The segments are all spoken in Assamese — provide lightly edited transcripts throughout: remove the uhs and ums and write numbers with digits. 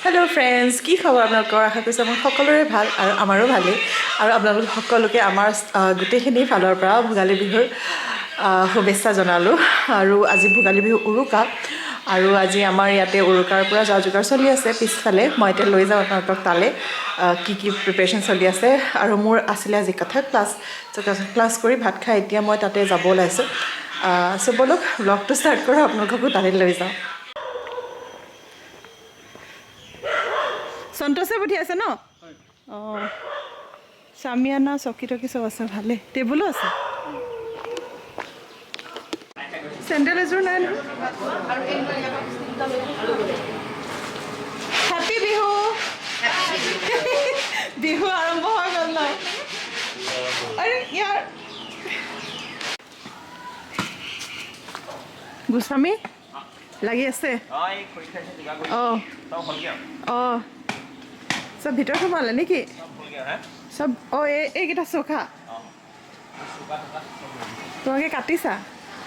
হেল্ল' ফ্ৰেণ্ডছ, কি খবৰ আপোনালোকৰ? আশা কৰিছোঁ মোৰ সকলোৰে ভাল আৰু আমাৰো ভালেই। আৰু আপোনালোক সকলোকে আমাৰ গোটেইখিনি ফালৰ পৰা ভোগালী বিহুৰ শুভেচ্ছা জনালোঁ। আৰু আজি ভোগালী বিহু উৰুকা, আৰু আজি আমাৰ ইয়াতে উৰুকাৰ পৰা যা যোগাৰ চলি আছে পিছফালে। মই এতিয়া লৈ যাওঁ আপোনালোকক তালৈ কি প্ৰিপেৰেশ্যন চলি আছে। আৰু মোৰ আছিলে আজি কথা ক্লাছ কৰি ভাত খাই এতিয়া মই তাতে যাব ওলাইছোঁ। চ' ব'লক ব্লগটো ষ্টাৰ্ট কৰোঁ, আপোনালোককো তালৈ লৈ যাওঁ। সন্তোষে পঠিয়াইছে ন? অঁ, চামিয়ানা চকী টকী চব আছে, ভালে। টেবুলো আছে। চেণ্ডেল এযোৰ নাই নহয়। হেপী বিহু। বিহু আৰম্ভ হৈ গ'ল ন? আৰে ইয়াৰ গোস্বামী লাগি আছে। অঁ অঁ, চব ভিতৰত সোমালে নেকি? চব অঁ, এইকেইটা চৌখা তোমাকে কাটিছা?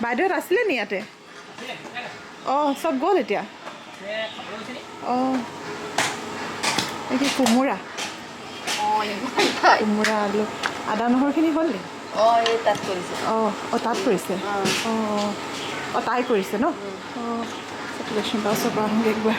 বাইদেউহঁত আছিলে নি ইয়াতে? অঁ, চব গ'ল এতিয়া? অঁ, এই কি কোমোৰা? কোমোৰা আলু আদা নহৰুখিনি হ'ল নি? অঁ, এই তাত কৰিছে। অঁ অঁ, তাত কৰিছে। অঁ অঁ, তাই কৰিছে ন? অঁ, লক্ষ্মী বা চব আহোঁগৈ একবাৰ।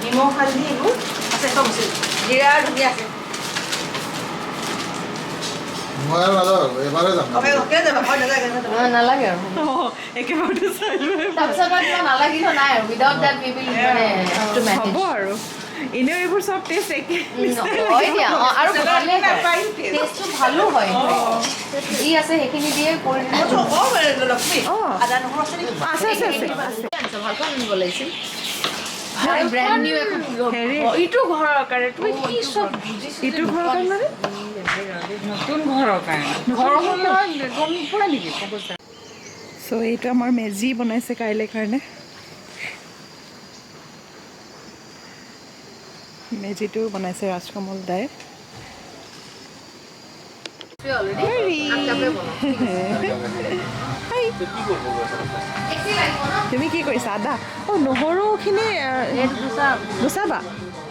নিমখ হালধি এইবোৰ আছে, চব আছে। জিৰা আৰু ধনিয়া আছে। মই আৰু নাযাওঁ, এবাৰে যাম। নালাগে আৰু অঁ, একেবাৰতে চাই লৈ তাৰপিছত নালাগিল নাই আৰু উইদাউট দেট উই উইল মানে টু মেনেজ হ'ব আৰু এনেও এইবোৰ চব টেষ্ট একে হয় দিয়া। অঁ, আৰু ভালে হয়, টেষ্টটো ভালো হয়। যি আছে সেইখিনি দিয়ে কৰি দিলে। অঁ, আদা নহৰু আছে নেকি? আছে আছে আছে আছে। ভালকৈ আনিব লাগিছিল। ব্ৰেণ্ড নিউ এখন হেৰি ইটো ঘৰৰ কাৰণে তুমি কি চব বুজিছো। ইটো ঘৰৰ কাৰণে মানে নতুন ঘৰৰ কাৰণে ঘৰ হ'ল নহয়, গম নোপোৱা নেকি? চ' এইটো আমাৰ মেজি বনাইছে কাইলৈ কাৰণে। মেজিটো বনাইছে ৰাজকমল দাই। তুমি কি কৰিছা? আদা অঁ, নহৰুখিনি গুচাবা?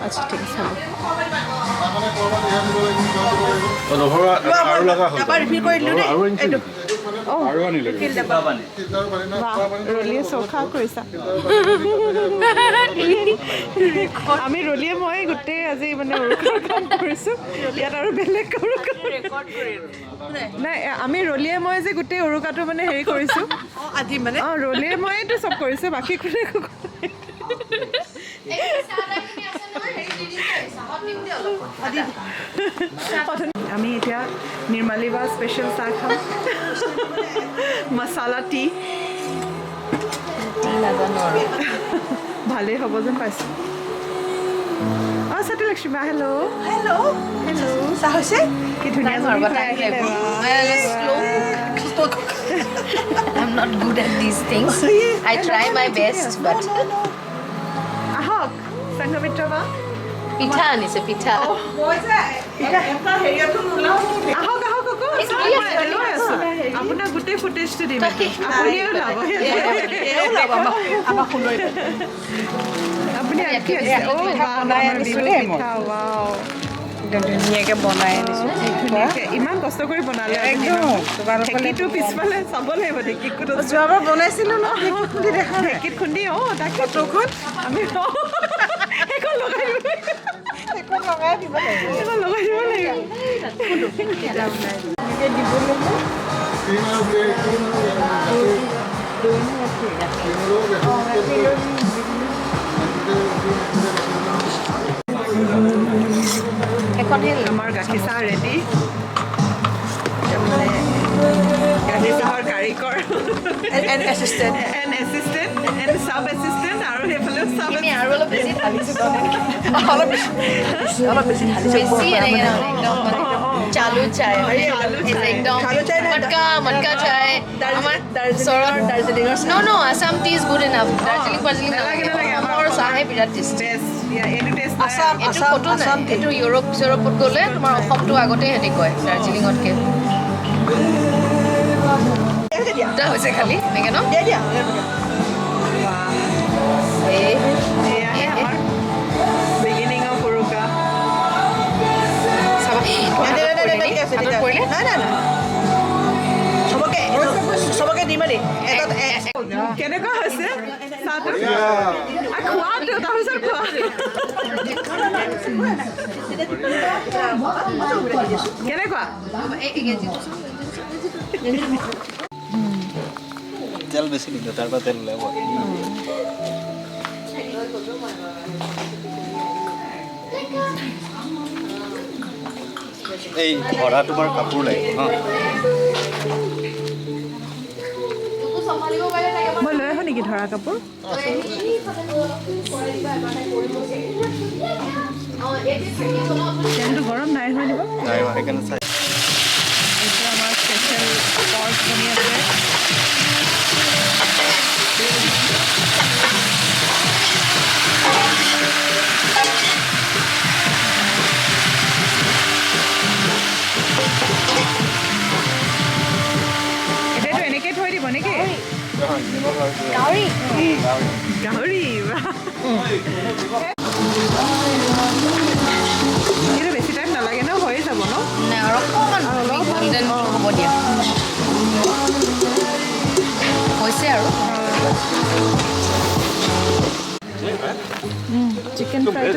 আচ্ছা ঠিক আছে। নহৰু আৰু লগা হ'ল। অঁ, আৰু আনিলে। ৰলিয়ে চৌখা কৰিছা? আমি ৰলিয়ে মই গোটেই আজি মানে উৰুকাৰ কাম কৰিছোঁ ইয়াত, আৰু বেলেগ কাৰো নাই। আমি ৰলিয়ে মই যে গোটেই উৰুকাটো মানে হেৰি কৰিছোঁ আজি মানে। অঁ, ৰলিয়ে মইতো চব কৰিছোঁ, বাকী কোনে একো কৰা নাই। আমি এতিয়া নিৰ্মালী বা স্পেচিয়েল চাহ খাম, মচালা টি। ভালেই হ'ব যেন পাইছোঁ। অঁ, সত্যলক্ষ্মী বা হেল্ল'। হেল্ল' হেল্ল', চাহ হৈছে? কি ধুনীয়া I'm not good at these things. I try my best, but আহক সংঘমিত্ৰ বা। পিঠা আনিছে, পিঠা। আহক আহক আকৌ লৈ আছোঁ। আপোনাক গোটেই ফুটেজটো দিম, আপুনিও ওলাব। আপুনি কি আছে? পিঠা, ৱাও, ধুনীয়াকে বনাই আনিছো। ধুনীয়াকৈ ইমান কষ্ট কৰি বনালে। ঢেঁকীটো পিছফালে চাব লাগিব, ঢেঁকীত যোৱাবাৰ বনাইছিলো ন, ঢেঁকীত খুন্দি। অঁ, তাকে আমি সেইখন লগাই দিব লাগিব। লগাই দিব লাগিব। সেইখন লগাই দিব লাগিব। আমাৰ গাখীৰ চাহ ৰেডি। গাখীৰ চাহৰ কাৰিকৰ এণ্ড এচিষ্টেণ্ট চাব এছিষ্টেণ্ট আৰু সেইফালেও চাব এইখিনি আৰু অলপ বেছি ঢালিছোঁ অলপ বেছি ঢালিছোঁ বেছি এনেকৈ একদম মানে চালু চাই একদম মটকা চাই আমাৰ ওচৰত ন Assam tea is good enough Darjeeling নালাগে অসমৰ চাহে বিৰাট টেষ্টি এইটো টেষ্ট এইটো ফটো নাই এইটো ইউৰোপত গ'লে তোমাৰ অসমটো আগতে সিহঁতি কয় দাৰ্জিলিঙতকৈ দুটা হৈছে খালি এনেকৈ ন এয়াহে আমাৰ বিগিনিং অফ উৰুকা চাবা হাতত পৰিলে চবকে দিম দেই কেনেকুৱা হৈছে চাহটো খোৱাটো তাৰপিছত খোৱা কেনেকুৱা তেল বেছি দিলোঁ তাৰ পৰা তেল ওলাব এই ভৰা তোমাৰ কাপোৰ লাগিব হা মই লৈ আহোঁ নেকি ধৰা কাপোৰ তেলটো গৰম নাই হৈ দিব নাই সেইকাৰণে চাই এইটো আমাৰ স্পেচিয়েল পৰ্ক বনি আছে এতিয়াতো এনেকৈ থৈ দিব নেকি গাহৰি গাহৰি কিন্তু বেছি টাইম নালাগে ন হৈয়ে যাব ন নাই আৰু অকণমান গল্ডেন হ'ব দিয়া হৈছে আৰু চিকেন ফ্ৰাই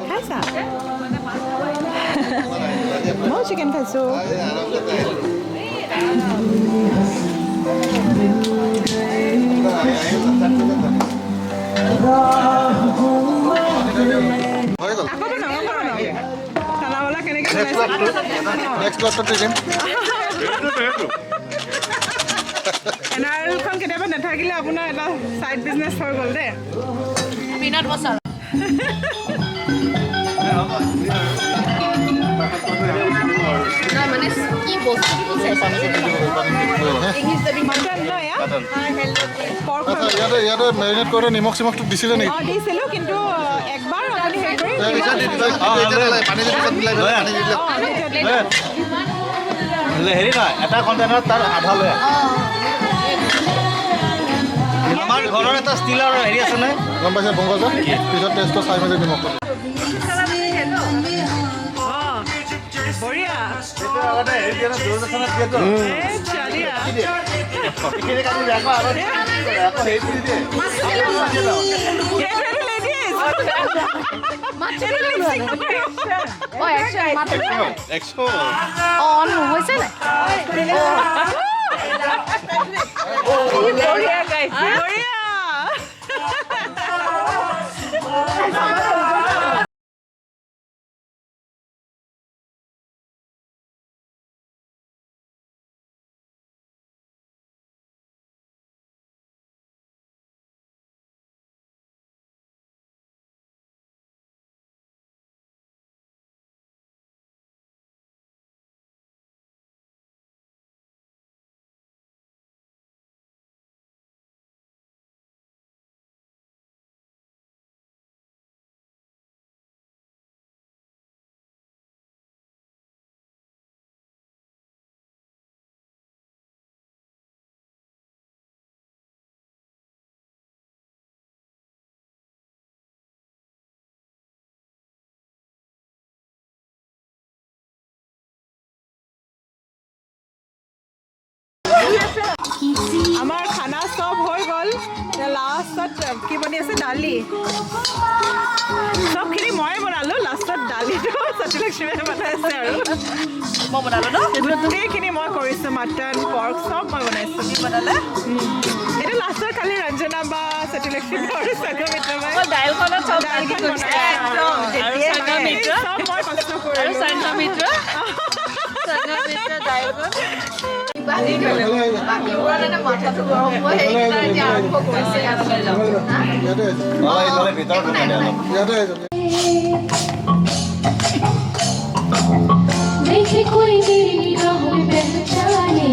খাইছা মই চিকেন খাইছোঁ হৈ গ'ল আকৌ বনাওঁ খানাৱালা কেনেকৈ নেক্সট লটটো দিম এনাৰখন কেতিয়াবা নাথাকিলে আপোনাৰ এটা ছাইড বিজনেছ হৈ গ'ল দেই পিনাট মছলা নাই মানে কি বস্তু চাইছা মটন ন এয়া পৰ্ক আচ্ছা ইয়াতে মেৰিনেট কৰোঁতে নিমখ চিমখটো দিছিলে নেকি অঁ দিছিলোঁ কিন্তু একবাৰ আপুনি হেৰি কৰি হেৰি নহয় এটা কণ্টেইনাৰত তাৰ আধা লৈ আমাৰ ঘৰৰ এটা ষ্টিলৰ হেৰি আছে নাই গম পাইছে পংকজত পিছত টেষ্টটো চাই মেলি নিমখটো বঢ়িয়া অন হৈছে নাই বঢ়িয়া গাইছে বঢ়িয়া চব হৈ গ'ল লাষ্টত কি বনি আছে দালি চবখিনি ময়ে বনালোঁ লাষ্টত দালিটো সত্যলক্ষ্মীয়ে বনাই আছে আৰু মই বনালোঁ ন গোটেইখিনি মই কৰিছোঁ মাটন পৰ্ক চব মই বনাইছোঁ কি বনালে এইটো লাষ্টৰ খালি ৰঞ্জনা বা সত্যলক্ষ্মী আৰু সংঘমিত্ৰ বাই দাইলখনত চব দাইলখন বনাইছে চব মই কষ্ট কৰিলোঁ বাকীবোৰত এটা মাথাটো গৰম হয় সেইকেইটা এতিয়া আৰম্ভ কৰিছে ইয়াত লৈ যাওঁ ইয়াতে আহিছে ভিতৰত বনাই দিয়া অলপ ইয়াতে আহিছে देखे कोई मेरी निगाहों में पहचाने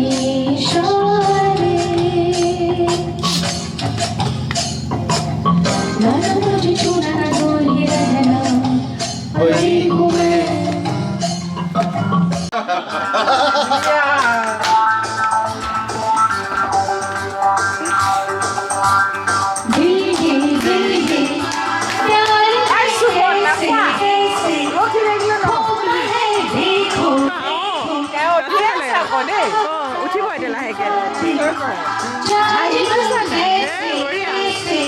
इशारे ना ना मुझे छूना ना दूर ही रहना वही हूँ मैं दिल ही प्यार कैसे कैसे होता है देखो উঠিব এতিয়া লাহেকৈ जाने कैसे कैसे